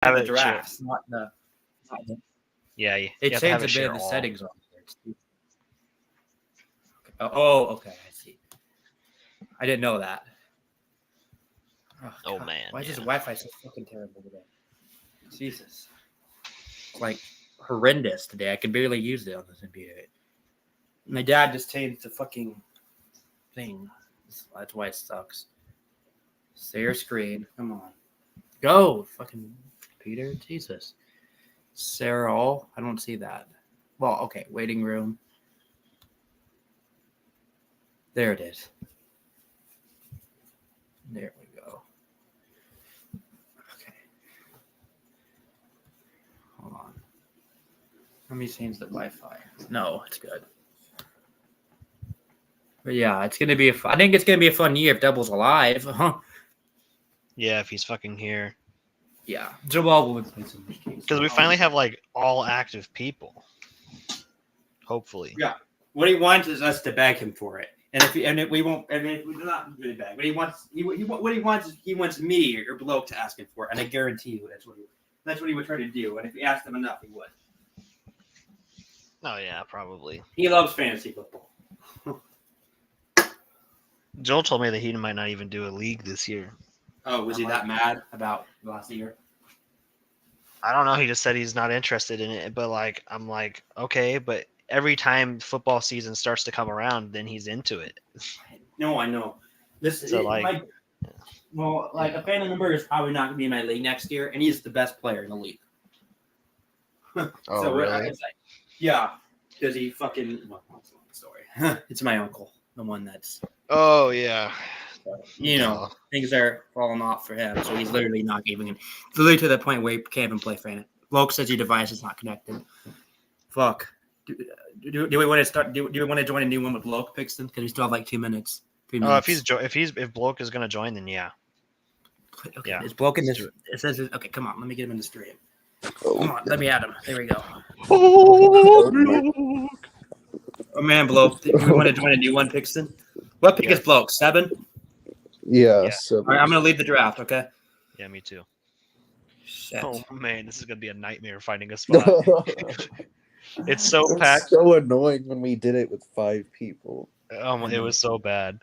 have the it drafts, not the. They changed a bit of the settings on here. Oh, okay, I see. I didn't know that. Oh, man. Why is this Wi-Fi so fucking terrible today? Jesus. It's like horrendous today. I can barely use it on this NBA. My dad just changed the fucking thing. That's why it sucks. Share screen. Come on. Go, fucking Peter. Jesus. Sarah All. I don't see that. Well, okay. Waiting room. There it is. There we go. Okay. Hold on. Let me change the Wi-Fi. No, it's good. But yeah, it's gonna be. I think it's gonna be a fun year if Double's alive. Huh? Yeah, if he's fucking here. Yeah, Joel will play some games. Because we finally have like all active people. Hopefully. Yeah. What he wants is us to beg him for it, and if we won't, and if we're not really beg. What he wants, he wants me or Bloke to ask him for it, and I guarantee you that's what he would try to do. And if we asked him enough, he would. Oh yeah, probably. He loves fantasy football. Joel told me that he might not even do a league this year. Oh, was he that mad about last year? I don't know. He just said he's not interested in it. But like, I'm like, okay, but every time football season starts to come around, then he's into it. No, I know. This So, like, a fan number is probably not going to be in my league next year, and he's the best player in the league. Oh, really? It's like, yeah, because he fucking. Well, that's a long story. It's my uncle, the one that's. Oh yeah. Things are falling off for him, so he's literally not giving him. Literally to the point where he can't even play fan. Bloke says your device is not connected. Fuck. Do we want to start? Do we want to join a new one with Bloke Pixton? Because we still have like 2 minutes. 3 minutes. If Bloke is gonna join, then yeah. Okay. Yeah. Is Bloke in this? It says okay. Come on, let me get him in the stream. Come on, let me add him. There we go. Oh man, Bloke. Do we want to join a new one, Pixton? What pick is Bloke? 7? Yeah. All right, I'm gonna leave the draft. Okay. Yeah, me too. Shit. Oh man, this is gonna be a nightmare finding a spot. It's so packed. So annoying when we did it with 5 people. It was so bad.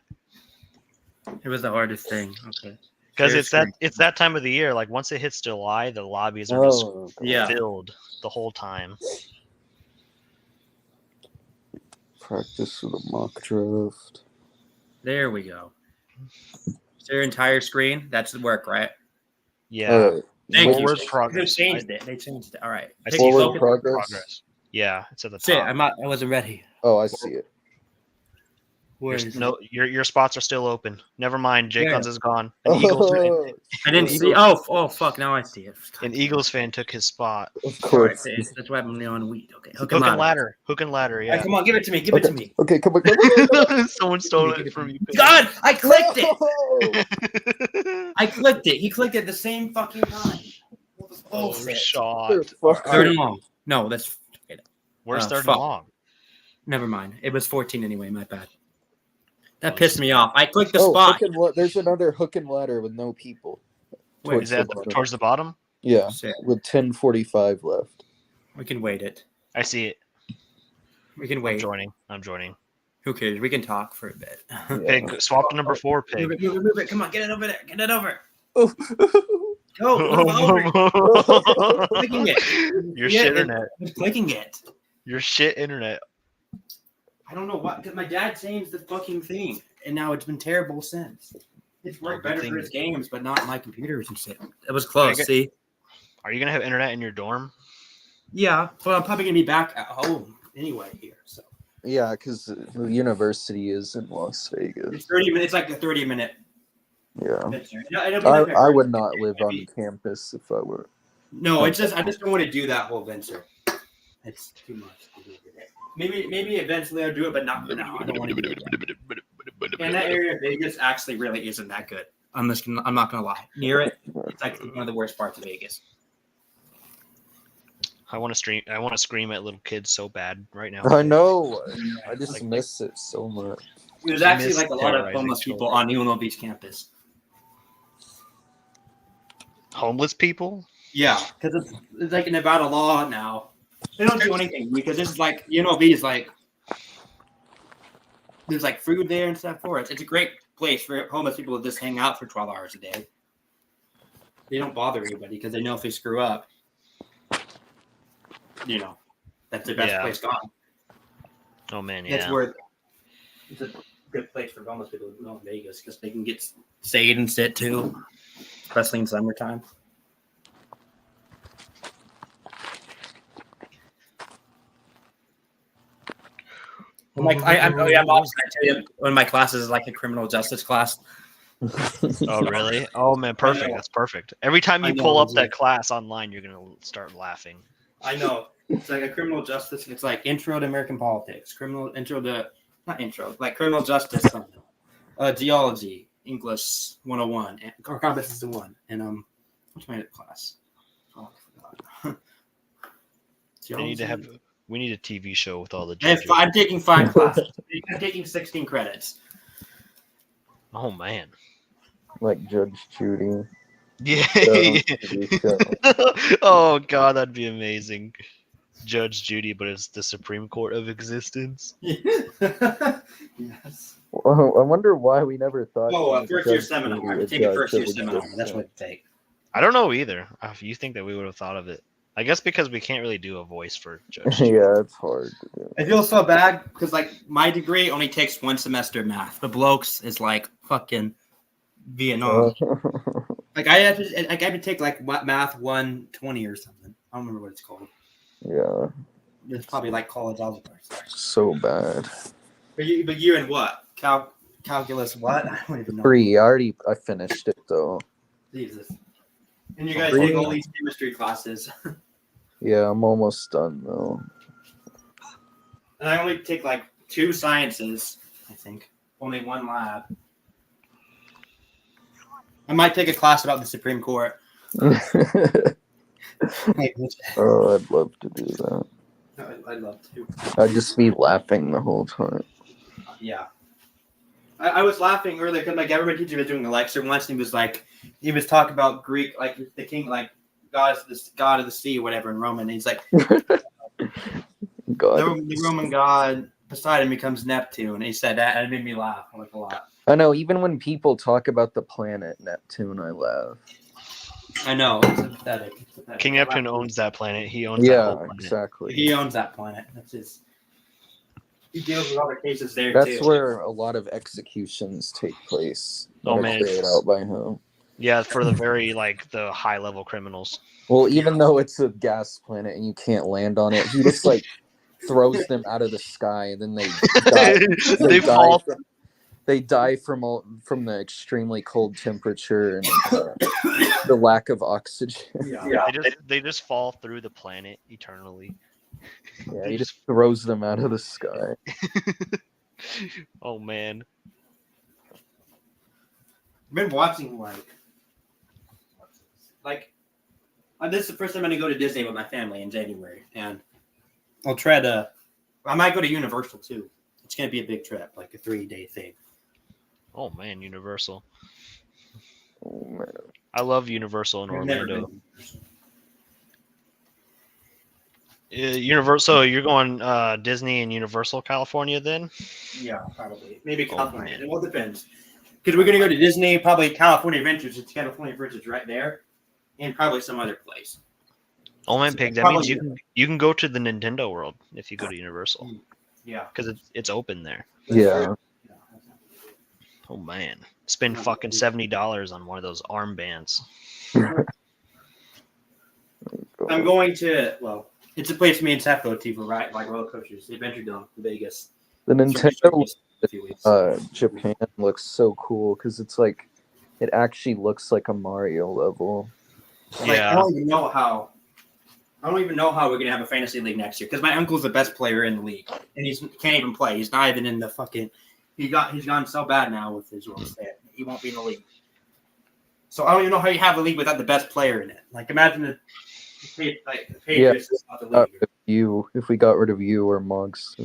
It was the hardest thing. Okay. Because it's that time of the year. Like once it hits July, the lobbies are just filled the whole time. Practice for the mock draft. There we go. Is there entire screen? That's the work, right? Yeah. Thank you. Progress. They changed it. They changed it. All right. Forward progress. Yeah, it's at the top. I wasn't ready. Oh, I see it. Your spots are still open. Never mind. Jacobs is gone. I didn't see. Oh, fuck! Now I see it. An Eagles fan took his spot. Of course. Right, that's why I'm on weed. Okay. Hook and ladder. Hook and ladder. Yeah. Right, come on, give it to me. Give it to me. Okay, come on. Someone stole it from you. God, I clicked it. I clicked it. He clicked it at the same fucking time. Oh, shot. 3rd and long. No, that's. Where's 3rd and long? Never mind. It was 14 anyway. My bad. That pissed me off. I clicked the spot. There's another hook and ladder with no people. Wait, is that towards the bottom? Yeah, with 10:45 left. We can wait it. I see it. We can wait. I'm joining. Who cares? We can talk for a bit. Pig, swap to number 4, Pig. Move it. Come on, get it over there. Get it over. Oh. Go. Clicking it. Your shit internet. Clicking it. Your shit internet. I don't know what, because my dad changed the fucking thing, and now it's been terrible since. It's worked better for his games, but not my computers and shit. It was close. See? Are you gonna have internet in your dorm? Yeah, but I'm probably gonna be back at home anyway here. So. Yeah, because the university is in Las Vegas. It's 30 minutes. It's like a 30-minute. Yeah. I would not live on campus if I were. No, it's just I just don't want to do that whole venture. It's too much to do today. Maybe eventually I'll do it, but not now. I don't want to do it. And that area of Vegas actually really isn't that good. I'm not gonna lie. Near it, it's like one of the worst parts of Vegas. I want to scream at little kids so bad right now. I know. I just miss it so much. There's actually like a lot of homeless people on UNLV's campus. Homeless people? Yeah, because it's like Nevada law now. They don't do anything because this is like UNLV is like there's like food there and stuff for it. It's a great place for homeless people to just hang out for 12 hours a day. They don't bother anybody because they know if they screw up, that's the best Yeah. place gone. Oh man, That's yeah. where it's a good place for homeless people to go in Vegas because they can get shade and sit too, especially in summertime. I'm also going to tell you, one of my classes is like a criminal justice class. Oh really? Oh man, perfect. know. That's perfect. Every time I you know, pull up is that it? class online, you're gonna start laughing. I know. It's like a criminal justice. It's like intro to American politics, criminal justice, something. Geology, English 101, and Combat System 1. And what's my other class? Oh, I forgot. We need a TV show with all the I'm taking 5 classes. I'm taking 16 credits. Oh man. Like Judge Judy. Yeah. TV show. Oh god, that'd be amazing. Judge Judy, but it's the Supreme Court of existence. Yes. Well, I wonder why we never thought. Oh, to first year Judge seminar. Judy I'm as taking judge first year of seminar. That's existence. what it take. I don't know either. You think that we would have thought of it? I guess because we can't really do a voice for Judge Judy. Yeah, it's hard to do. I feel so bad because like my degree only takes 1 semester of math. The blokes is like fucking Vietnam. Like I had to take like math 120 or something. I don't remember what it's called. Yeah, It's probably like college algebra. so bad. But you in what? Calculus what? I don't even know. 3. I finished it though. Jesus. And you guys Three? take all these chemistry classes. Yeah, I'm almost done though. And I only take like 2 sciences, I think. Only 1 lab. I might take a class about the Supreme Court. Oh, I'd love to do that. I'd love to. I'd just be laughing the whole time. Yeah. I was laughing earlier because my government teacher was doing a lecture once, and he was talking about Greek, like the king, like god of the sea, whatever in Roman. And he's like, God, the Roman god Poseidon becomes Neptune. And he said that, and it made me laugh like a lot. I know. Even when people talk about the planet Neptune, I laugh. I know. It's pathetic. King Neptune owns that planet. He owns that whole Yeah, planet. exactly. He owns that planet. That's his. He deals with other cases there That's too. where a lot of executions take place. that Oh, are man, carried out by him. Yeah, for the very the high level criminals. Well, even though it's a gas planet and you can't land on it, he just throws them out of the sky, and then they die. They fall. They die from the extremely cold temperature and the lack of oxygen. Yeah. They just fall through the planet eternally. Yeah, he just throws them out of the sky. Oh man. I've been watching this is the first time I'm gonna go to Disney with my family in January, and I might go to Universal too. It's gonna be a big trip, like a 3-day thing. Oh man, Universal. Oh, man. I love Universal in I've never Orlando. been to Universal. Universal, you're going Disney and Universal California then? Yeah, probably. Maybe Oh, California. man. It all depends. Because we're gonna go to Disney, probably California Adventures. It's California Adventures right there, and probably some other place. Oh man, So Pig, that probably- means you can go to the Nintendo World if you go to Universal Yeah. because it's open there. Yeah. Oh man, spend fucking $70 on one of those armbands. I'm going to. Well, it's a place me and Seth go to for ride like roller coasters. The Adventure Dome in Vegas. The Nintendo A few weeks. Japan looks so cool because it actually looks like a Mario level. Like, Yeah. I don't even know how we're gonna have a fantasy league next year because my uncle's the best player in the league and he can't even play. He's not even in the fucking. He's gone so bad now with his world stat. He won't be in the league. So I don't even know how you have a league without the best player in it. Like imagine the Patriots is not the league. If we got rid of you or Mugs.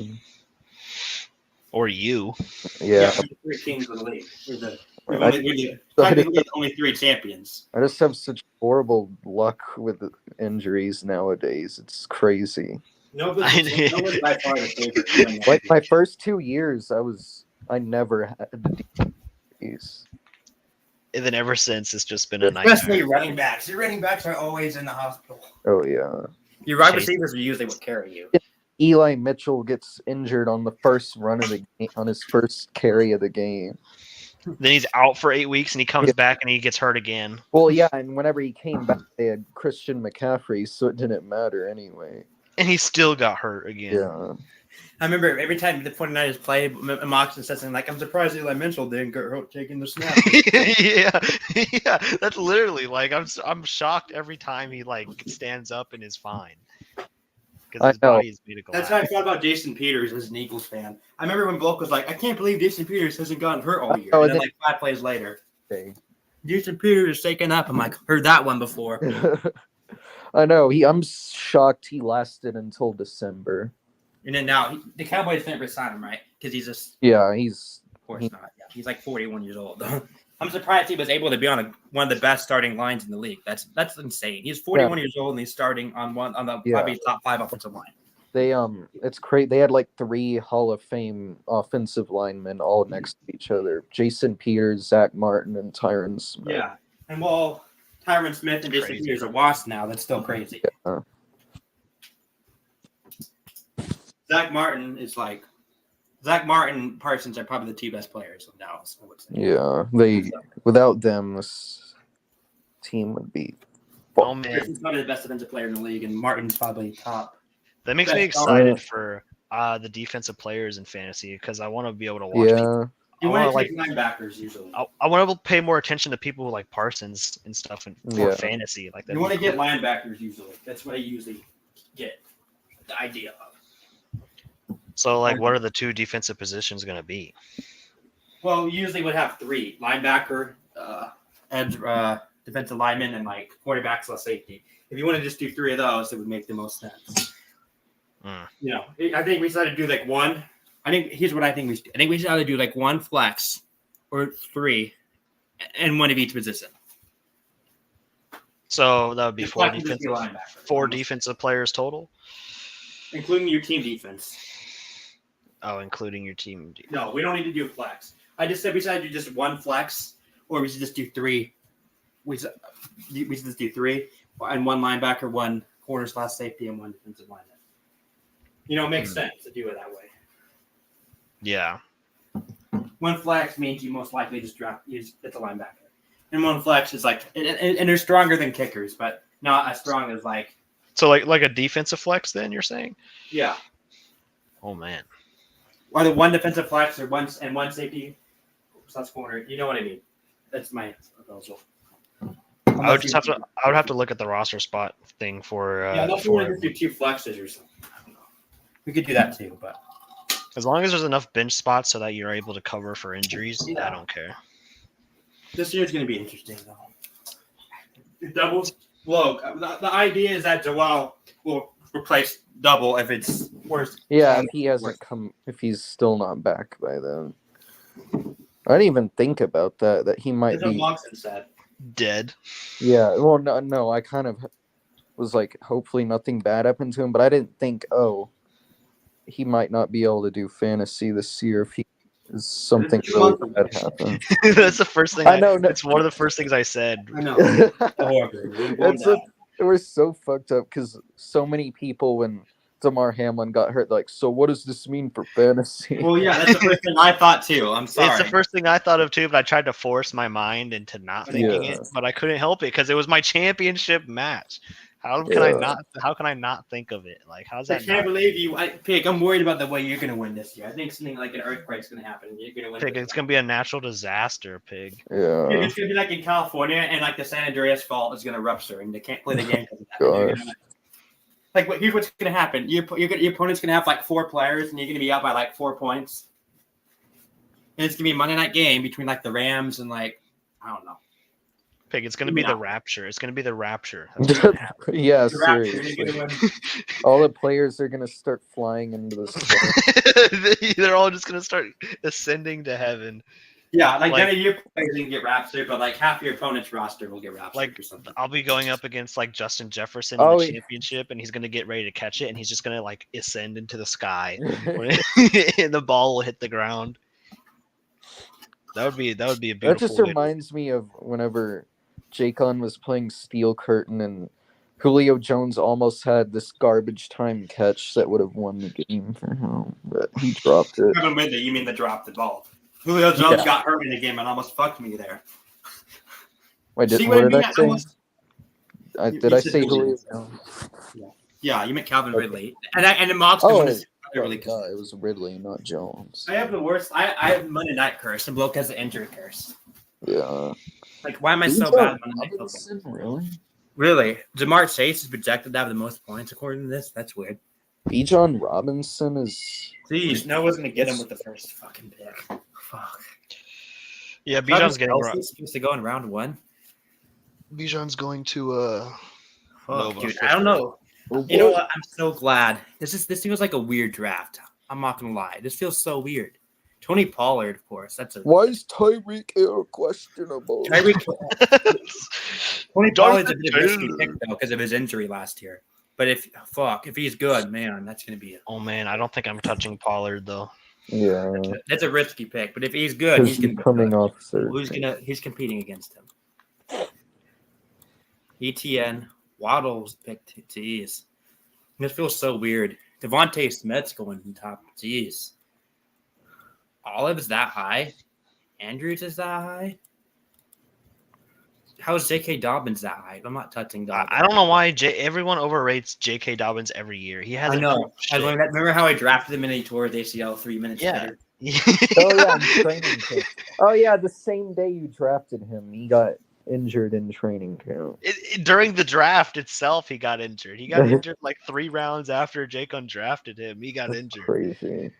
Or you. Yeah. 3 teams of the league. We've I, only, we're I technically the only 3 champions. just have such horrible luck with injuries nowadays. It's crazy. No one's by far the favorite. to win that Like my championship. first 2 years, I never had these. And then ever since, it's just been a Especially nightmare. running backs. Your running backs are always in the hospital. Oh yeah. Your wide Chase. receivers are usually what carry you. Eli Mitchell gets injured on the first run of the game, on his first carry of the game. Then he's out for 8 weeks, and he comes back and he gets hurt again. Well, yeah, and whenever he came back, they had Christian McCaffrey, so it didn't matter anyway. And he still got hurt again. Yeah. I remember every time the 49ers played, Moxon said something like, I'm surprised Eli Mitchell didn't get hurt taking the snap. yeah. That's literally like I'm shocked every time he like stands up and is fine. Because his I know. body is made to That's how I collapse. felt about Jason Peters as an Eagles fan. I remember when Bulk was like, I can't believe Jason Peters hasn't gotten hurt all year. Oh, And then and like 5 plays later, Okay. Jason Peters is taken up. I'm like, heard that one before. I know. I'm shocked he lasted until December. And then now, the Cowboys didn't resign him, right? Because he's just, Yeah, he's of course not. Yeah, he's like 41 years old. I'm surprised he was able to be on one of the best starting lines in the league. That's insane. He's 41 years old and he's starting on the Yeah. probably top 5 offensive line. they it's great. They had like 3 Hall of Fame offensive linemen all next to each other: Jason Peters, Zach Martin, and Tyron Smith. Yeah, and while Tyron Smith and Jason Crazy. Peters are washed now, that's still crazy. Yeah. Zach Martin, Parsons are probably the 2 best players of Dallas, I would say. Yeah, without them, this team would be. Oh man, Parsons is probably the best defensive player in the league, and Martin's probably top. that makes me Best excited for the defensive players in fantasy because I want to be able to watch. People. Yeah, You I want wanna, to take linebackers usually. I want to pay more attention to people like Parsons and stuff for Yeah. fantasy. Like that. You want to get linebackers usually. That's what I usually get. The idea of. So like, what are the 2 defensive positions going to be? Well, usually would have 3: linebacker, edge, defensive lineman, and like quarterbacks plus safety. If you want to just do 3 of those, it would make the most sense. Mm. You know, I think we should either do like 1. I think here's what I think we should do. I think we should either do like 1 flex or 3, and 1 of each position. So that would be And 4 flex would just be defensive, linebacker. 4 defensive players total. including your team defense. Oh, including your team. No, we don't need to do flex. I just said we should do just 1 flex, or we should just do 3. We should just do 3, and 1 linebacker, 1 corner/safety, and 1 defensive lineman. You know, it makes sense to do it that way. Yeah. 1 flex means you most likely just it's a linebacker, and 1 flex is like, and they're stronger than kickers, but not as strong as like. So like a defensive flex, then you're saying? Yeah, Oh man. either 1 defensive flex or 1 safety / corner. You know what I mean? That's my proposal. I would have to look at the roster spot thing for. Yeah, unless you want to just do 2 flexes or something. I don't know. We could do that too, but As long as there's enough bench spots so that you're able to cover for injuries, Yeah. I don't care. this year's going to be interesting though. Doubles. Look, the idea is that Joel will replace Double if it's worse. Yeah, if he hasn't if he's still not back by then. I didn't even think about that he might That's what be. Moxon said. Dead. Yeah, well, no, I kind of was like, hopefully nothing bad happened to him, but I didn't think, he might not be able to do fantasy this year if he is something This is really awesome. bad happen. That's the first thing. I know, no- It's one of the first things I said. I know. Horrible. We're going It's down. it was so fucked up because so many people when Damar Hamlin got hurt, like, so what does this mean for fantasy? Well, yeah, that's the first thing I thought too. I'm sorry. It's the first thing I thought of too, but I tried to force my mind into not thinking Yeah. it, but I couldn't help it because it was my championship match. How can I Yeah. not? How can I not think of it? Like, how's I that? can't Not, believe you. Pig, I'm worried about the way you're going to win this year. I think something like an earthquake's going to happen. And you're going to win. Pig, this it's gonna be a natural disaster, Pig. Yeah. Pig, it's going to be like in California, and like the San Andreas fault is going to rupture, and they can't play the game because of that. And you're Gosh. gonna- Like, here's what's going to happen. Your opponent's going to have like 4 players, and you're going to be out by like 4 points. And it's going to be a Monday night game between like the Rams and like, I don't know. Pig, it's gonna be the No. rapture. It's gonna be the rapture. That's what's gonna happen. Yeah, The Raptors, you're seriously. gonna win. All the players are gonna start flying into the sky. They're all just gonna start ascending to heaven. Yeah, like Like- none of your players can get Raptor, but like half your opponent's roster will get Raptor Like, or something. I'll be going up against like Justin Jefferson Oh, in the yeah. championship, and he's gonna get ready to catch it, and he's just gonna like ascend into the sky, and the ball will hit the ground. That would be a beautiful. That just way to- reminds me of whenever Jacon was playing Steel Curtain and Julio Jones almost had this garbage time catch that would have won the game for him, but he dropped it. Kevin Ridley, you mean the drop the ball? Julio Jones Yeah. got hurt in the game and almost fucked me there. Wait, See what what I did mean? I I say? almost- Did you I said say Julio. Julio Jones? Yeah, you meant Calvin Okay. Ridley, and the Mox Oh, one is really good. God, it was Ridley, not Jones. I have the worst. I have Monday night curse, and Bloke has the injury curse. Yeah. Like, why am I so Bijan bad at Monday night football? Robinson, really? Really, Jamar Chase is projected to have the most points according to this. That's weird. Bijan Robinson is. Jeez, no one's gonna get him with the first fucking pick. Fuck. Yeah, Travis Bijan's getting. Kelce's supposed to go in round one. Bijan's going to. Fuck, Nova dude, for I don't sure. know. You know what? I'm so glad. This feels like a weird draft. I'm not gonna lie. This feels so weird. Tony Pollard, of course. That's a Why is Tyreek Hill questionable? Tyreek. Tony Pollard's a bit of a risky Taylor. pick though because of his injury last year. But if he's good, man, that's gonna be Oh man, I don't think I'm touching Pollard though. Yeah, that's a risky pick. But if he's good, because he's he's gonna be coming good. off third. He's competing against him. ETN Waddle's picked. Jeez, this feels so weird. Devontae Smith's going in top. Jeez, Olive is that high. Andrews is that high. How is J.K. Dobbins that high? I'm not touching Dobbins. I don't know why everyone overrates J.K. Dobbins every year. He I hasn't. know. proved I shit. remember how I drafted him and he tore his ACL 3 minutes Yeah. later. Oh yeah, in training camp. Oh yeah, the same day you drafted him, he got injured in training camp. During the draft itself, he got injured. He got injured like 3 rounds after Jake drafted him. He got That's injured. crazy.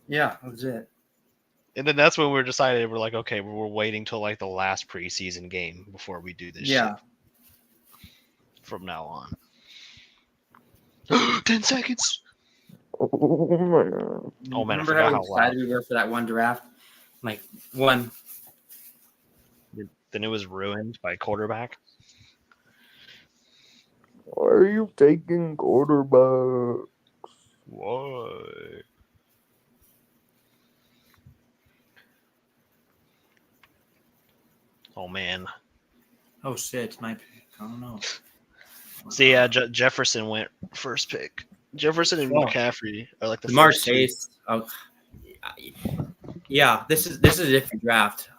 Yeah, that was it. And then that's when we're decided we're like, okay, we're waiting till like the last preseason game before we do this Yeah. shit from now on. 10 seconds. Oh man. Oh man, I Remember forgot how how excited we were for that one draft? Like one. Then it was ruined by quarterback. Why are you taking quarterback? Why? Oh man. Oh shit, it's my pick. I don't know. See, yeah, Jefferson went first pick. Jefferson and Oh. McCaffrey are like the Jamar first two. Chase. Oh, yeah. This is a different draft.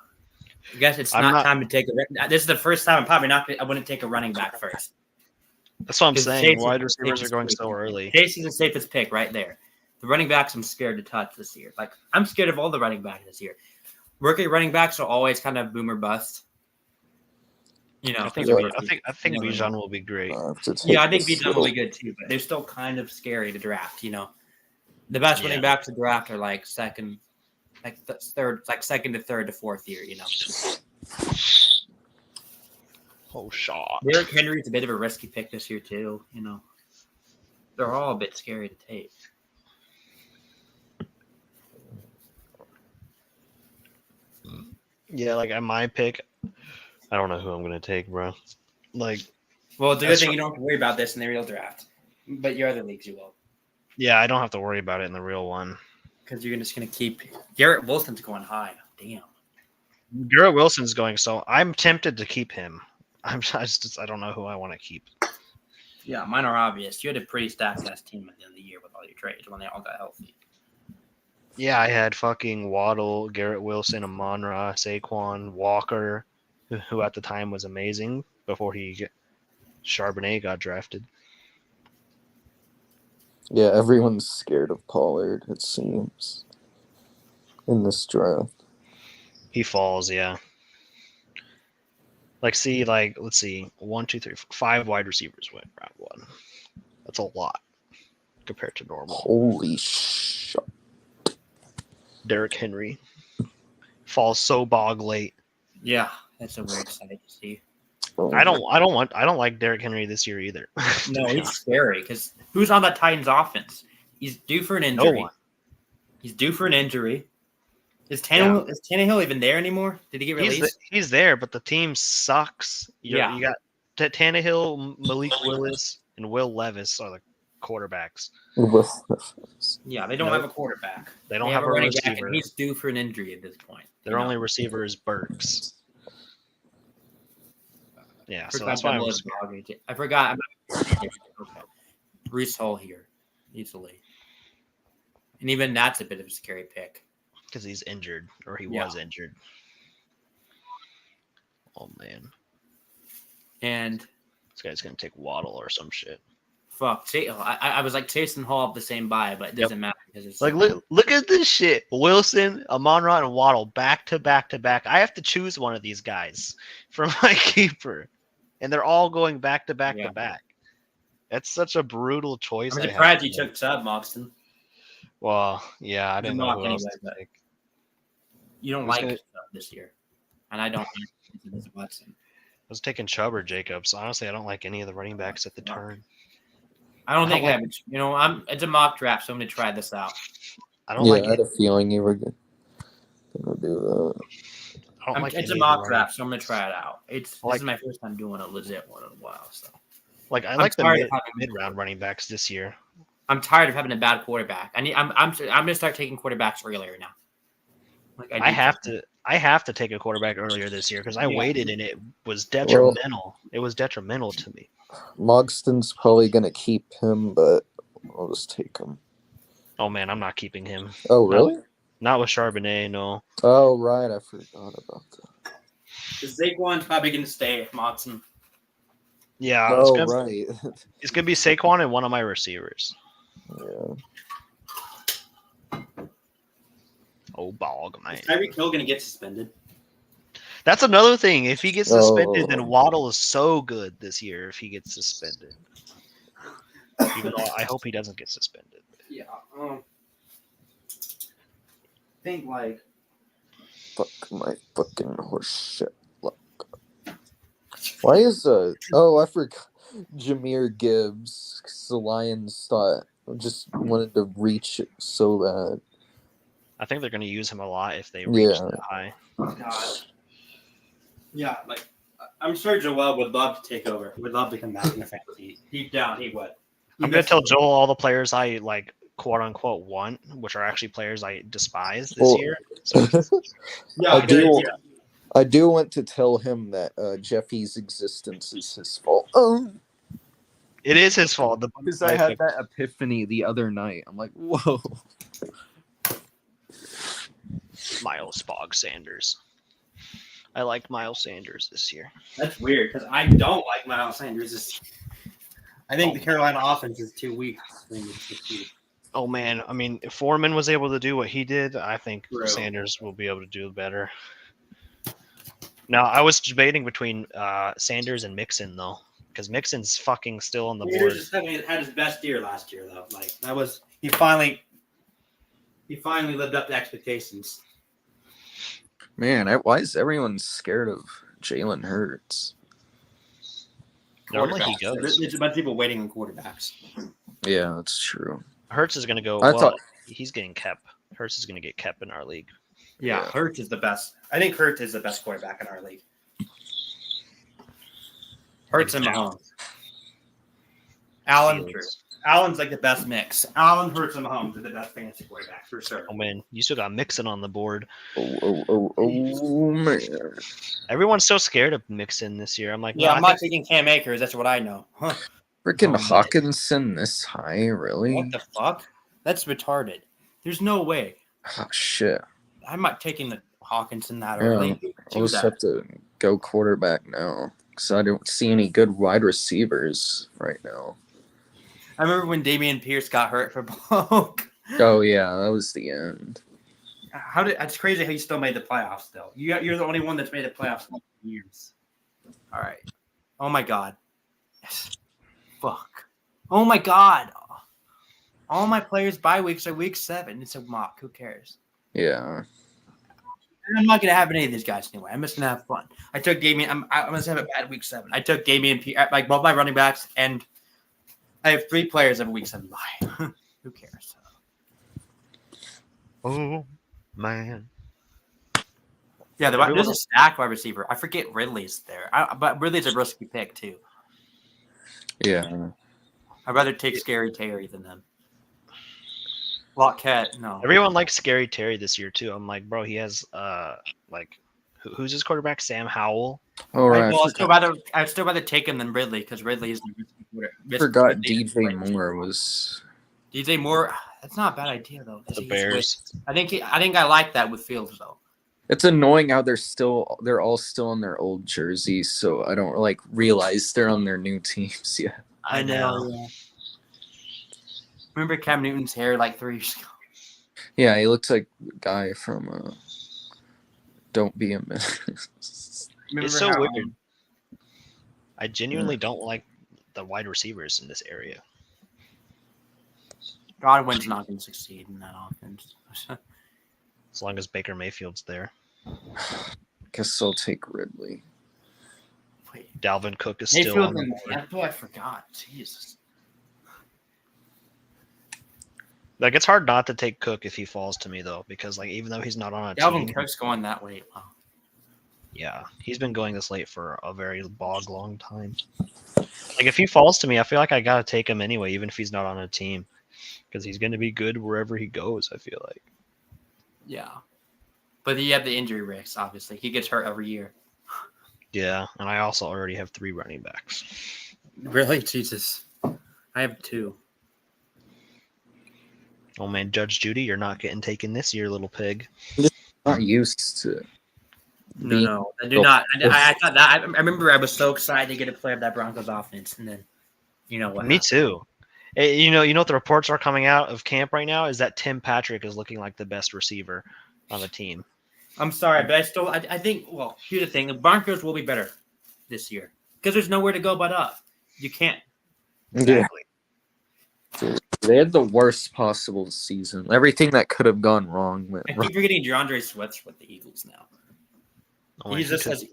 I guess it's I'm not not- time to take a. This is the first time I'm probably not. I wouldn't take a running back first. That's what I'm 'Cause saying. Chase is Wide the receivers are safest going pick. so early. Chase is the safest pick right there. The running backs I'm scared to touch this year. Like I'm scared of all the running backs this year. Rookie running backs are always kind of boomer bust. You know, I think Yeah. Bijan will be great. Yeah, I think Bijan will be good too, but they're still kind of scary to draft. You know, the best running Yeah. backs to draft are like second, third, like second to third to fourth year. You know, Oh, shot. Derrick Henry's a bit of a risky pick this year too. You know, they're all a bit scary to take. Yeah, like at my pick, I don't know who I'm gonna take, bro. Like, Well, the good That's thing right. you don't have to worry about this in the real draft, but your other leagues you will, yeah, I don't have to worry about it in the real one. because you're just gonna keep Garrett Wilson's going high. Damn. Garrett Wilson's going, so I'm tempted to keep him. I don't know who I want to keep. Yeah, mine are obvious. You had a pretty stacked ass team at the end of the year with all your trades when they all got healthy. Yeah, I had fucking Waddle, Garrett Wilson, Amon-Ra, Saquon, Walker, who at the time was amazing before Charbonnet got drafted. Yeah, everyone's scared of Pollard, it seems, in this draft. He falls, yeah. Let's see, 1, 2, 3, 4, 5 wide receivers went round 1. That's a lot compared to normal. Holy shit. Derrick Henry falls so bog late. Yeah, that's a weird sight to see. I don't like Derrick Henry this year either. No, he's scary because who's on that Titans offense? He's due for an no injury. one. He's due for an injury. Is Tannehill even there anymore? Did he get released? He's there, but the team sucks. You got Tannehill, Malik Willis, and Will Levis are the quarterbacks. Yeah, they don't have a quarterback. They don't have a running back, receiver. and he's due for an injury at this point. Their only receiver is Burks. Yeah, so that's why I forgot. Okay. Brees Hall here, easily. And even that's a bit of a scary pick. Because he's injured, or he was injured. Oh, man. And this guy's going to take Waddle or some shit. Fuck. I was like Taysom Hall up the same buy, but it doesn't matter. Because it's like, look at this shit. Wilson, Amon-Ra, and Waddle back to back to back. I have to choose one of these guys for my keeper. And they're all going back to back to back. That's such a brutal choice. I'm surprised you took Chubb, Moxton. Well, yeah, I didn't know who else to take. You don't like Chubb this year. And I don't like Watson. I was taking Chubb or Jacobs. Honestly, I don't like any of the running backs at the turn. I don't think I have. It's a mock draft, so I'm going to try this out. I don't like it. I had a feeling you were going to do that. It's a mock draft, so I'm going to try it out. This is my first time doing a legit one in a while. So, I like the mid-round running backs this year. I'm tired of having a bad quarterback. I'm going to start taking quarterbacks earlier now. I have to take a quarterback earlier this year because I waited and it was detrimental. It was detrimental to me. Mogston's probably going to keep him, but I'll just take him. Oh, man, I'm not keeping him. Oh, really? Not with Charbonnet, no. Oh, right. I forgot about that. Saquon's probably going to stay with Moxton. Yeah. Right. It's going to be Saquon and one of my receivers. Yeah. Oh, bog, man. Is Tyreek Hill going to get suspended? That's another thing. If he gets suspended, then Waddle is so good this year if he gets suspended. Even though I hope he doesn't get suspended. Yeah. Think Fuck my fucking horse shit. Why is I forgot Jahmyr Gibbs, 'cause the Lions just wanted to reach it so bad. I think they're going to use him a lot if they reach that high. God. Yeah, I'm sure Joel would love to take over. Would love to come back in the fantasy. Deep down, he would. I'm going to tell Joel all the players I quote unquote want, which are actually players I despise this year. So, I do want to tell him that Jeffy's existence is his fault. It is his fault. Because I had that epiphany the other night. I'm like, whoa. Miles Bog Sanders. I like Miles Sanders this year. That's weird because I don't like Miles Sanders this year. I think the Carolina offense is too weak. Oh, man. I mean, if Foreman was able to do what he did, I think Sanders will be able to do better. Now, I was debating between Sanders and Mixon, though, because Mixon's fucking still on the board. Sanders just had his best year last year, though. He finally lived up to expectations. Man, why is everyone scared of Jalen Hurts? Normally he goes. There's a bunch of people waiting on quarterbacks. Yeah, that's true. Hurts is going to go. He's getting kept. Hurts is going to get kept in our league. Yeah, Hurts is the best. I think Hurts is the best quarterback in our league. Hurts and Mahomes. Allen's like the best mix. Allen, Hurts, and Mahomes are the best fantasy quarterback for sure. Oh, man. You still got Mixon on the board. Oh, man. Everyone's so scared of Mixon this year. I'm like, yeah, I'm not taking Cam Akers. That's what I know. Huh. Freaking Hawkinson this high, really? What the fuck? That's retarded. There's no way. Oh, shit. I'm not taking the Hawkinson that early. I'll just have to go quarterback now because I don't see any good wide receivers right now. I remember when Dameon Pierce got hurt for Bloke. Oh, yeah, that was the end. It's crazy how you still made the playoffs, still. You're the only one that's made the playoffs in years. All right. Oh, my God. Yes. Fuck. Oh, my God. All my players' bye weeks are week 7. It's a mock. Who cares? Yeah. I'm not going to have any of these guys anyway. I'm just going to have fun. I took Dameon. I'm going to have a bad week 7. I took Dameon Pierce, both my running backs, and I have 3 players of a week 7 bye. Who cares? Oh, man. Yeah, there's Everyone- a stack wide receiver. I forget Ridley's there, but Ridley's a risky pick too. Yeah. I'd rather take Scary Terry than him. Lockett, no. Everyone likes Scary Terry this year too. I'm like, bro, he has like who's his quarterback? Sam Howell. All right. I'd still rather take him than Ridley because Ridley is the risky quarterback. I forgot Ridley is DJ great. Moore was. DJ Moore. That's not a bad idea though. 'cause The he's Bears. with- I think I like that with Fields though. It's annoying how they're all still on their old jerseys, so I don't like realize they're on their new teams yet. I know. Yeah. Remember Cam Newton's hair like 3 years ago? Yeah, he looks like the guy from Don't Be a Menace. It's so weird. I genuinely don't like the wide receivers in this area. Godwin's not going to succeed in that offense. As long as Baker Mayfield's there. Guess I'll take Ridley. Wait, Dalvin Cook is still on Mayfield the and board. Tampa? I forgot. Jesus. Like it's hard not to take Cook if he falls to me though, because like even though he's not on a Dalvin team, Cook's going that way. Wow. yeah, he's been going this late for a very long time. Like if he falls to me, I feel like I gotta take him anyway, even if he's not on a team, because he's gonna be good wherever he goes. I feel like. Yeah. But he had the injury risk, obviously. He gets hurt every year. Yeah, and I also already have 3 running backs. Really? Jesus. I have 2. Oh man, Judge Judy, you're not getting taken this year, little pig. Not used to. No. I do not. I thought that. I remember I was so excited to get a player of that Broncos offense, and then, you know what? Me too. You know what the reports are coming out of camp right now is that Tim Patrick is looking like the best receiver on the team. I'm sorry, but I think, well, here's the thing. The Broncos will be better this year because there's nowhere to go but up. You can't. Yeah. They had the worst possible season. Everything that could have gone wrong went I wrong. keep forgetting DeAndre Swift's with the Eagles now. Oh, He's just as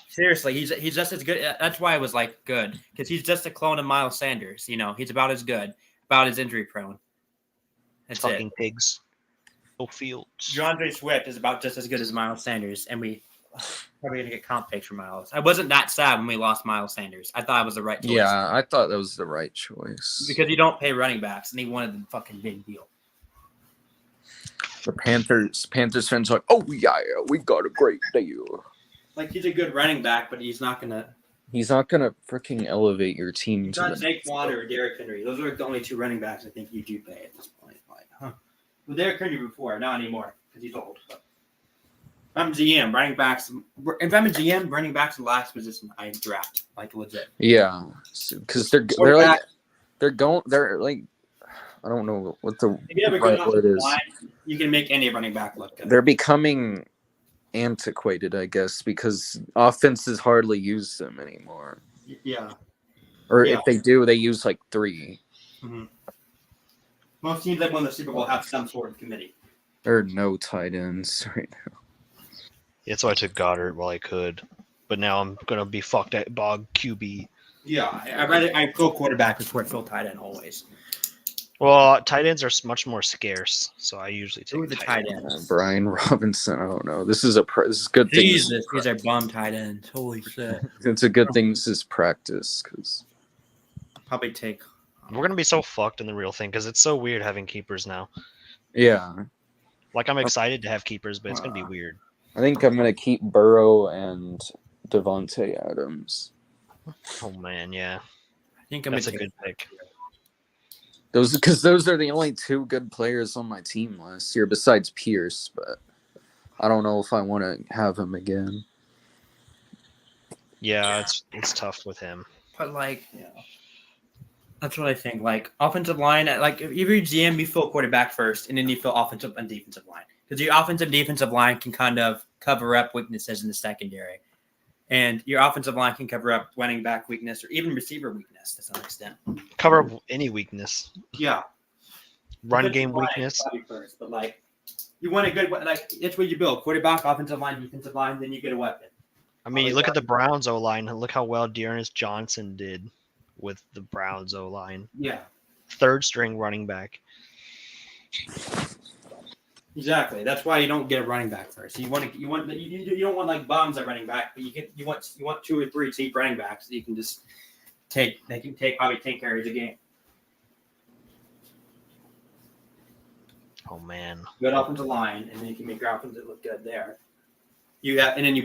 seriously, he's just as good. That's why I was like good because he's just a clone of Miles Sanders. You know, he's about as good, about as injury prone. That's fucking it. pigs. No Fields. DeAndre Swift is about just as good as Miles Sanders, and we probably gonna get comp picks for Miles. I wasn't that sad when we lost Miles Sanders. I thought it was the right choice. Yeah, I thought that was the right choice. because you don't pay running backs, and he wanted the fucking big deal. The Panthers fans are like, oh yeah, we got a great deal. Like he's a good running back, but he's not gonna. He's not gonna freaking elevate your team He's to not the Jake Water or Derrick Henry. Those are the only 2 running backs I think you do pay at this point. Like, huh? Well, Derrick Henry before, not anymore because he's old. But if I'm GM, running backs. If I'm a GM, running backs the last position I draft, like legit. Yeah, because they're like I don't know what the If you have a good right offensive word is. line, you can make any running back look good. They're becoming antiquated, I guess, because offenses hardly use them anymore. Yeah. Or Yeah. if they do, they use like 3 Mm-hmm. Most teams that won the Super Bowl have some sort of committee. or no tight ends right now. That's why I took Goddard while I could. But now I'm gonna be fucked at Bog QB. Yeah, I go quarterback before I fill tight end always. Well, tight ends are much more scarce, so I usually Who are take the tight tight ends. ends? Brian Robinson, I don't know. This is good thing. Jesus, these are bum tight ends. Holy shit. It's a good thing this is practice because Probably take. We're gonna be so fucked in the real thing because it's so weird having keepers now. yeah, Like I'm excited to have keepers, but it's gonna be weird. I think I'm gonna keep Burrow and Devontae Adams. Oh man, yeah, I think I'm that's a gonna good pick. Those are the only 2 good players on my team last year besides Pierce, but I don't know if I want to have him again. Yeah, it's tough with him. But like, yeah, that's what I think. Like offensive line, like if you're GM, you fill quarterback first, and then you fill offensive and defensive line because your offensive defensive line can kind of cover up weaknesses in the secondary, and your offensive line can cover up running back weakness or even receiver weakness to some extent. Cover any weakness, Yeah, run Defensive game line weakness. probably first, but like you want a good like that's what you build: quarterback, offensive line, defensive line, then you get a weapon. I mean, you look at the Browns O line. Look how well Dearness Johnson did with the Browns O line. Yeah. 3rd string running back. Exactly. That's why you don't get a running back first. You don't want like bums at running back, but you want 2 or 3 cheap running backs that you can just take. They can take probably 10 carries a game. Oh man. Good offensive line, and then you can make your offense look good there. And then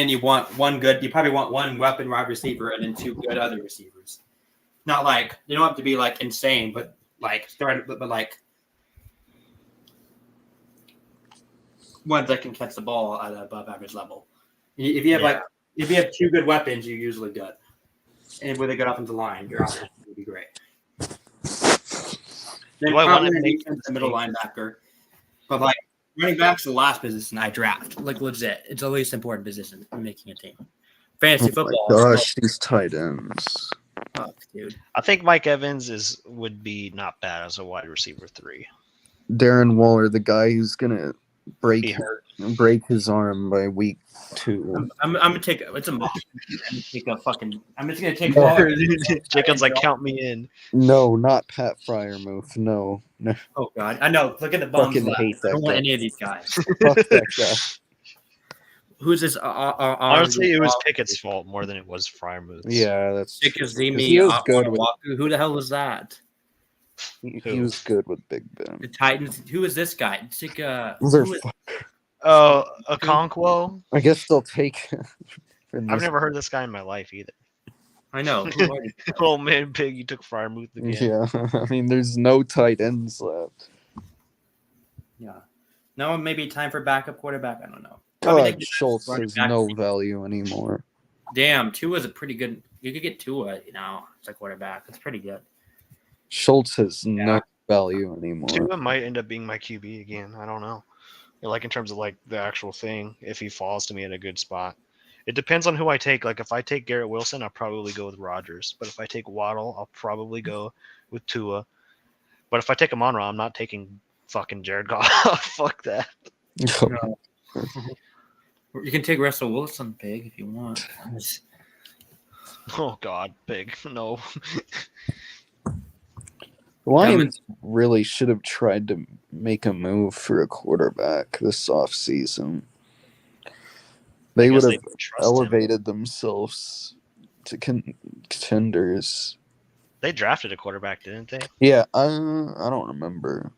you want one good. You probably want one weapon wide receiver and then 2 good other receivers. Not like they don't have to be like insane, but like like ones that can catch the ball at an above average level. If you have 2 good weapons, you're usually good. And with a good offensive line, your offense will be great. Then Do I want to probably make the middle linebacker, but like running back's the last position I draft. Like legit, it's the least important position in making a team. Fantasy football. Oh my gosh, these tight ends. Fuck, dude. I think Mike Evans would be not bad as a wide receiver 3. Darren Waller, the guy who's gonna He hurt. break his arm by week 2. I'm gonna take it's a motion. I'm just gonna take Jacob's like, count me in. No, not Pat Fryermuth. No. Oh god, I know. Look at the bums. Fucking Left. hate I don't that want guy. any of these guys. Fuck that guy. Who's this? Honestly, it was Pickett's fault more than it was Fryermuth's. Yeah, that's Because he was good with who the hell was that? he was good with Big Ben. The Titans. Who is this guy? Oh, Okonkwo? I guess they'll take. I've never heard this guy in my life either. I know. Oh man, Pig, you took Fryermuth again. Yeah, I mean, there's no tight ends left. Yeah. No, maybe time for backup quarterback. I don't know. Probably God, Schultz has no value anymore. Damn, Tua's a pretty good. You could get Tua, as a quarterback. It's pretty good. Schultz has no value anymore. Tua might end up being my QB again. I don't know. Like in terms of like the actual thing, if he falls to me in a good spot. It depends on who I take. Like if I take Garrett Wilson, I'll probably go with Rodgers. But if I take Waddle, I'll probably go with Tua. But if I take Amon-Ra, I'm not taking fucking Jared Goff. Fuck that. No. You can take Russell Wilson, Pig, if you want. Oh God, Pig. No. The Lions really should have tried to make a move for a quarterback this offseason. They would have elevated themselves to contenders. They drafted a quarterback, didn't they? Yeah, I don't remember.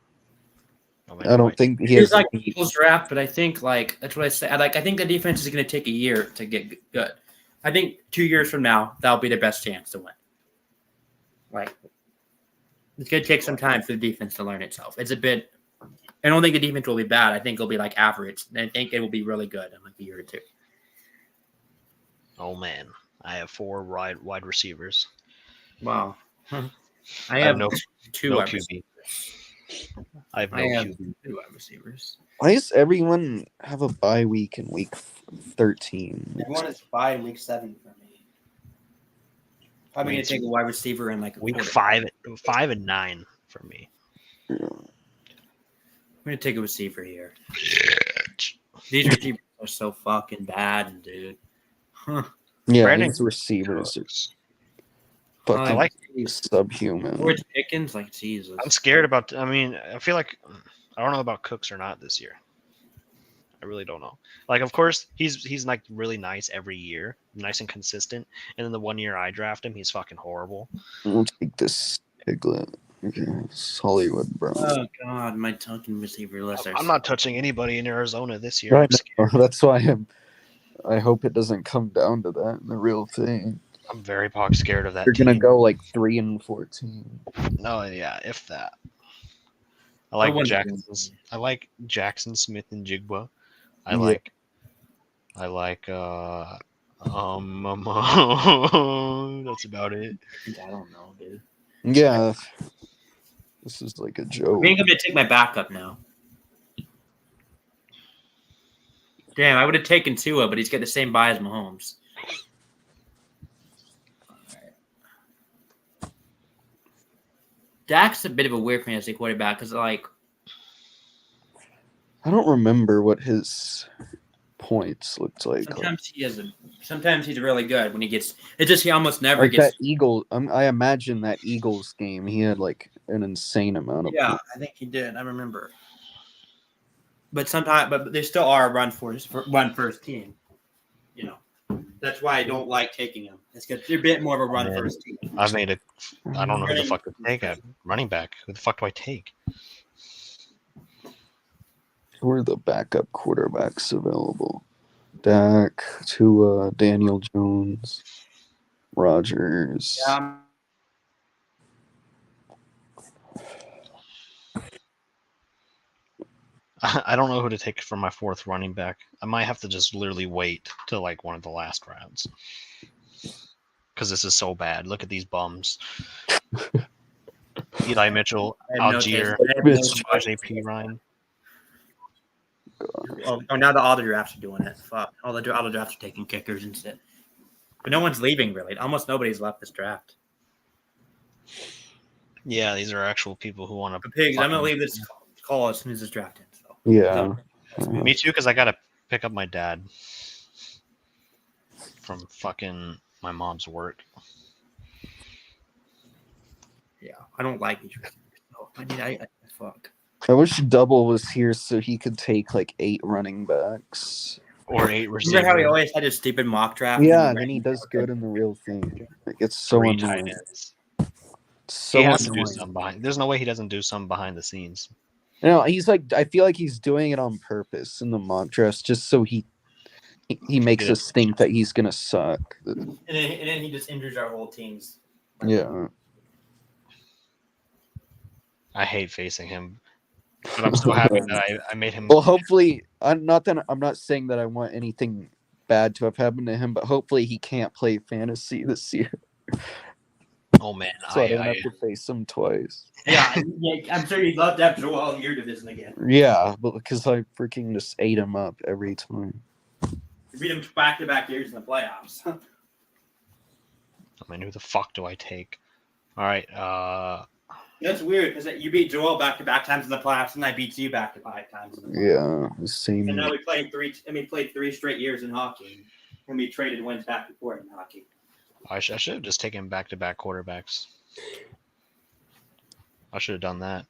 I don't think he has like Eagles draft, but I think that's what I said. I think the defense is going to take a year to get good. I think 2 years from now, that'll be their best chance to win. Like, it's going to take some time for the defense to learn itself. It's a bit. I don't think the defense will be bad. I think it'll be like average. I think it will be really good in like a year or 2. Oh man, I have 4 wide receivers. Wow. I have no 2 no wide QB. receivers. I have no QB. 2 wide receivers. Why does everyone have a bye week in week 13? Everyone is bye in week 7 for me. Probably going to take a wide receiver in like a week quarter. 5 and 9 for me. I'm going to take a receiver here. These receivers are so fucking bad, dude. Huh. Yeah, Brandon these receivers are fucking I like subhuman. George Pickens, like Jesus. I'm scared about. I mean, I feel like I don't know about Cooks or not this year. I really don't know. Like, of course, he's like really nice every year, nice and consistent. And then the 1 year I draft him, he's fucking horrible. We'll take this Piglet. Okay, it's Hollywood, bro. Oh God, my fucking receiver list. I'm not touching anybody in Arizona this year. Right now, that's why I hope it doesn't come down to that in the real thing. I'm very scared of that. They're gonna go like 3-14. No, yeah, if that. I like Jackson Smith and Jigba. I like that's about it. I don't know, dude. Yeah, this is like a joke. I think I'm gonna take my backup now. Damn, I would have taken Tua, but he's got the same buy as Mahomes. Dak's a bit of a weird fantasy quarterback because, like, I don't remember what his points looked like. Sometimes he's really good when he gets. It's just he almost never Like gets. that Eagle, I imagine that Eagles game. He had like an insane amount of. Yeah, I think he did. I remember. but they still are a run first team. That's why I don't like taking them. It's because they're a bit more of a run first team. I don't know who the fuck to take at running back. Who the fuck do I take? Who are the backup quarterbacks available? Dak, Tua, Daniel Jones, Rodgers. Yeah, I don't know who to take for my fourth running back. I might have to just literally wait till like one of the last rounds. Because this is so bad. Look at these bums. Eli Mitchell, Algier, J.P. Ryan. Now the auto drafts are doing it. Fuck. All the auto drafts are taking kickers instead. But no one's leaving, really. Almost nobody's left this draft. Yeah, these are actual people who want to. Pigs, I'm going to leave this call as soon as this draft ends. So. Yeah. Me too, because I got to pick up my dad from fucking my mom's work. Yeah, I don't like these receivers. I fuck. I wish Double was here so he could take like 8 running backs. Or 8 receivers. Remember how he always had his stupid mock draft? Yeah, and then he does good in the real thing. Like, it's so annoying. So he has to do something behind. There's no way he doesn't do something behind the scenes. No, he's like, I feel like he's doing it on purpose in the mock drafts just so he makes us think that he's gonna suck. And then he just injures our whole teams. Yeah. I hate facing him, but I'm so happy that I made him. Well, hopefully, I'm not saying that I want anything bad to have happened to him, but hopefully he can't play fantasy this year. Oh man, So I don't have to face him twice. Yeah, I'm sure you'd love to have Joel in your division again. Yeah, but because I freaking just ate him up every time. You beat him back-to-back years in the playoffs. I mean, who the fuck do I take? All right. That's weird because you beat Joel back-to-back times in the playoffs, and I beat you back-to-back times in the playoffs. Yeah, the same. And now we played 3 straight years in hockey, and we traded wins back and forth in hockey. I should have just taken back-to-back quarterbacks. I should have done that.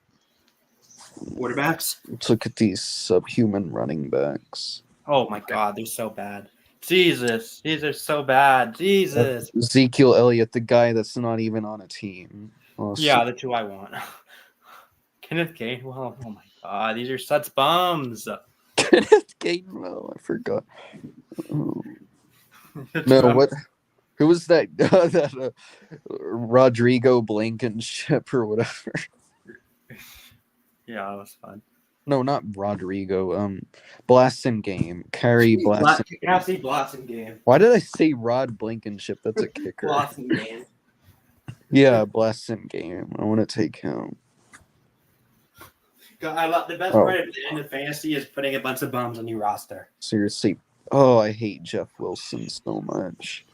Quarterbacks? Let's look at these subhuman running backs. Oh my god, they're so bad. Jesus, these are so bad. Jesus. Ezekiel Elliott, the guy that's not even on a team. Awesome. Yeah, that's who I want. Kenneth Gainwell. Oh my god, these are such bums. Kenneth Gainwell, I forgot. Oh. No, what? Who was that? Rodrigo Blankenship or whatever. Yeah, that was fun. No, not Rodrigo. Blasting Game. Carrie Blasting. Cassie Blasting Game. Why did I say Rod Blankenship? That's a kicker. Blasting Game. Yeah, Blasting Game. I want to take him. I love the best part of the end of fantasy is putting a bunch of bums on your roster. Seriously. Oh, I hate Jeff Wilson so much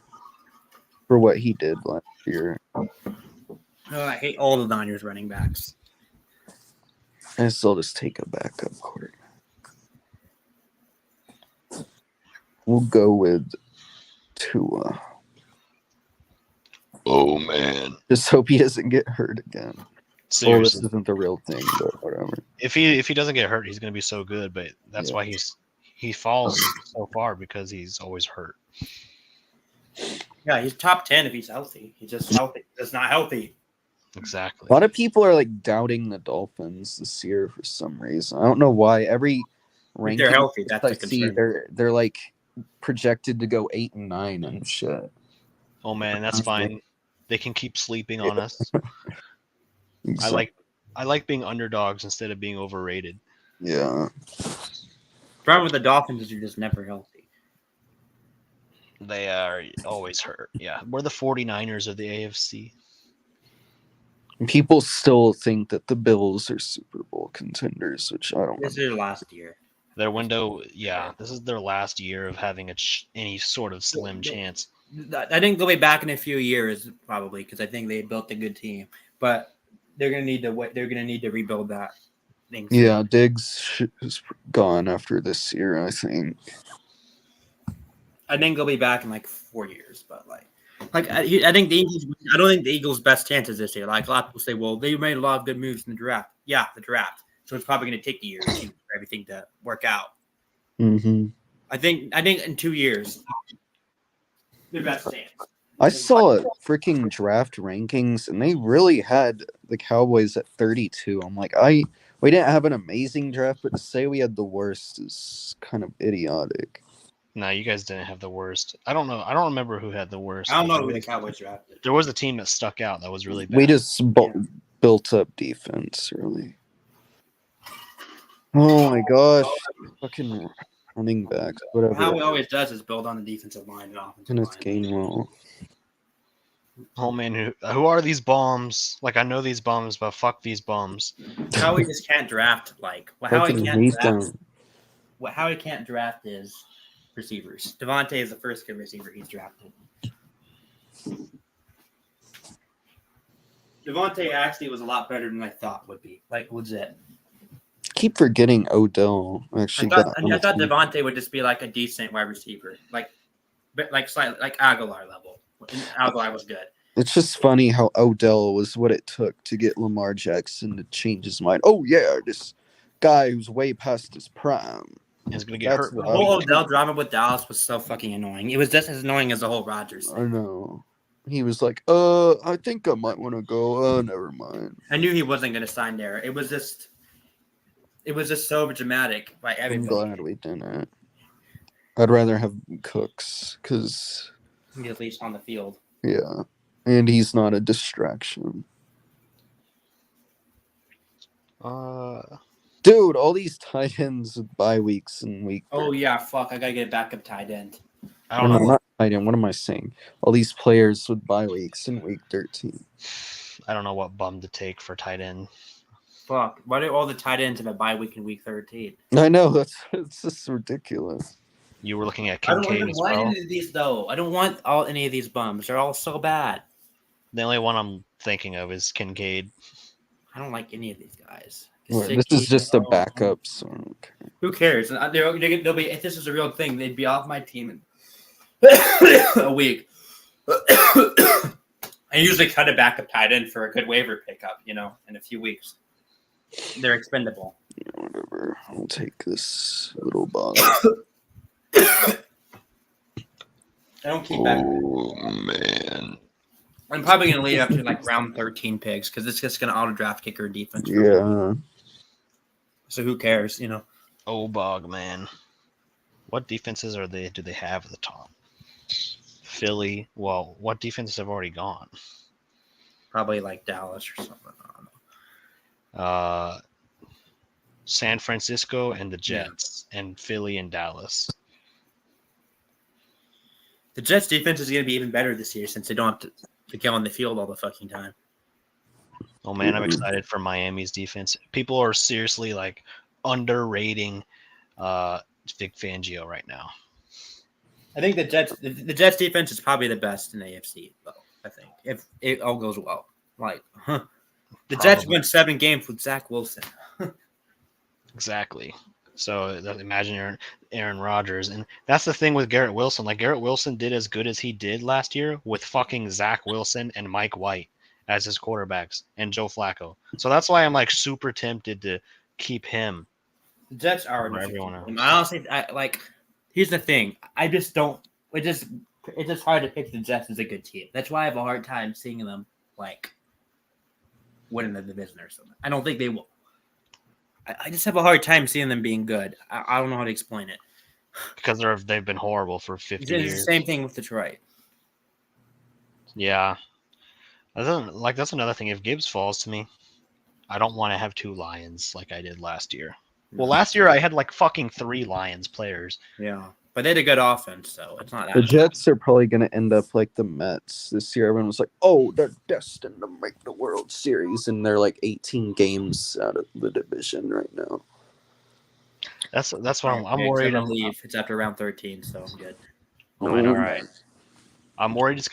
for what he did last year. Oh, I hate all the Niners running backs. I still just take a backup quarterback. We'll go with Tua. Oh man! Just hope he doesn't get hurt again. Seriously. Oh, this isn't the real thing, but whatever. If he doesn't get hurt, he's gonna be so good. But that's why he falls so far because he's always hurt. Yeah, he's top 10 if he's healthy. He's just healthy. He's not healthy. Exactly. A lot of people are like doubting the Dolphins this year for some reason. I don't know why. Every ranking they're healthy. That's I see, they're like projected to go 8 and 9 and shit. Oh man, that's fine. They can keep sleeping on us. Exactly. I like being underdogs instead of being overrated. Yeah. The problem with the Dolphins is you're just never healthy. They are always hurt. Yeah. We're the 49ers of the AFC. People still think that the Bills are Super Bowl contenders, which I don't know. This is their last year. Their window, this is their last year of having any sort of slim chance. I think they'll be back in a few years, probably, because I think they built a good team. But they're gonna need to wait. They're gonna need to rebuild that thing. Yeah, Diggs is gone after this year, I think. I think they'll be back in like 4 years, but I think the Eagles. I don't think the Eagles' best chances this year. Like a lot of people say, well, they made a lot of good moves in the draft. Yeah, the draft. So it's probably going to take the year, everything to work out. Mm-hmm. I think in 2 years, the best chance. I saw freaking draft rankings, and they really had the Cowboys at 32. I'm like, we didn't have an amazing draft, but to say we had the worst is kind of idiotic. No, you guys didn't have the worst. I don't know. I don't remember who had the worst. I don't know who the Cowboys drafted. There was a team that stuck out that was really bad. We just built up defense, really. Oh my gosh. Fucking running backs, whatever. How he always does is build on the defensive line and offensive And it's line. Gainwell. Oh man, who are these bums? Like I know these bums, but fuck these bums. How he just can't draft how he can't draft is receivers. Devontae is the first good receiver he's drafted. Devontae actually was a lot better than I thought would be. Like legit. Keep forgetting Odell. Actually, I thought Devontae would just be like a decent wide receiver, like slightly like Aguilar level. And Aguilar was good. It's just funny how Odell was what it took to get Lamar Jackson to change his mind. Oh yeah, this guy who's way past his prime. He's gonna get hurt. The whole Odell drama with Dallas was so fucking annoying. It was just as annoying as the whole Rodgers thing. I know. He was like, I think I might want to go. Never mind. I knew he wasn't going to sign there. It was just so dramatic by everybody. I'm glad we didn't. I'd rather have Cooks because he's at least on the field. Yeah, and he's not a distraction. Dude, all these tight ends with bye weeks and week. Oh yeah, fuck! I gotta get a backup tight end. I don't know. Not tight end. What am I saying? All these players with bye weeks in week 13. I don't know what bum to take for tight end. Fuck! Why do all the tight ends have a bye week in week 13? I know it's just ridiculous. You were looking at I don't Kincaid even as want well. any of these though. I don't want any of these bums. They're all so bad. The only one I'm thinking of is Kincaid. I don't like any of these guys. This is just a backup, so okay. Who cares? They'll be. If this is a real thing, they'd be off my team in a week. I usually cut a backup tight end for a good waiver pickup, in a few weeks. They're expendable. Yeah, whatever. I'll take this little bottle. I don't keep back. Oh man. I'm probably going to lead up to like round 13 picks because it's just going to auto draft kicker defense. Yeah. So who cares, Oh, Bog, man. What defenses do they have at the top? Philly. Well, what defenses have already gone? Probably like Dallas or something. I don't know. San Francisco and the Jets, and Philly and Dallas. The Jets defense is going to be even better this year since they don't have to go on the field all the fucking time. Oh man, I'm excited for Miami's defense. People are seriously like underrating Vic Fangio right now. I think the Jets defense is probably the best in AFC though. I think if it all goes well, the Jets won 7 games with Zach Wilson. Exactly. So imagine Aaron Rodgers, and that's the thing with Garrett Wilson. Like Garrett Wilson did as good as he did last year with fucking Zach Wilson and Mike White as his quarterbacks and Joe Flacco. So that's why I'm like super tempted to keep him. The Jets are everyone else. I honestly, here's the thing. I just don't. It's just hard to pick the Jets as a good team. That's why I have a hard time seeing them winning the division or something. I don't think they will. I just have a hard time seeing them being good. I don't know how to explain it. Because they've been horrible for 50 years. It's the same thing with Detroit. Yeah. That's another thing. If Gibbs falls to me, I don't want to have 2 Lions like I did last year. Well, last year I had like fucking 3 Lions players. Yeah. But they had a good offense, so it's not that The Jets are probably going to end up like the Mets this year. Everyone was like, oh, they're destined to make the World Series, and they're like 18 games out of the division right now. That's what I'm worried. It's after round 13, so I'm good. All right. I'm worried it's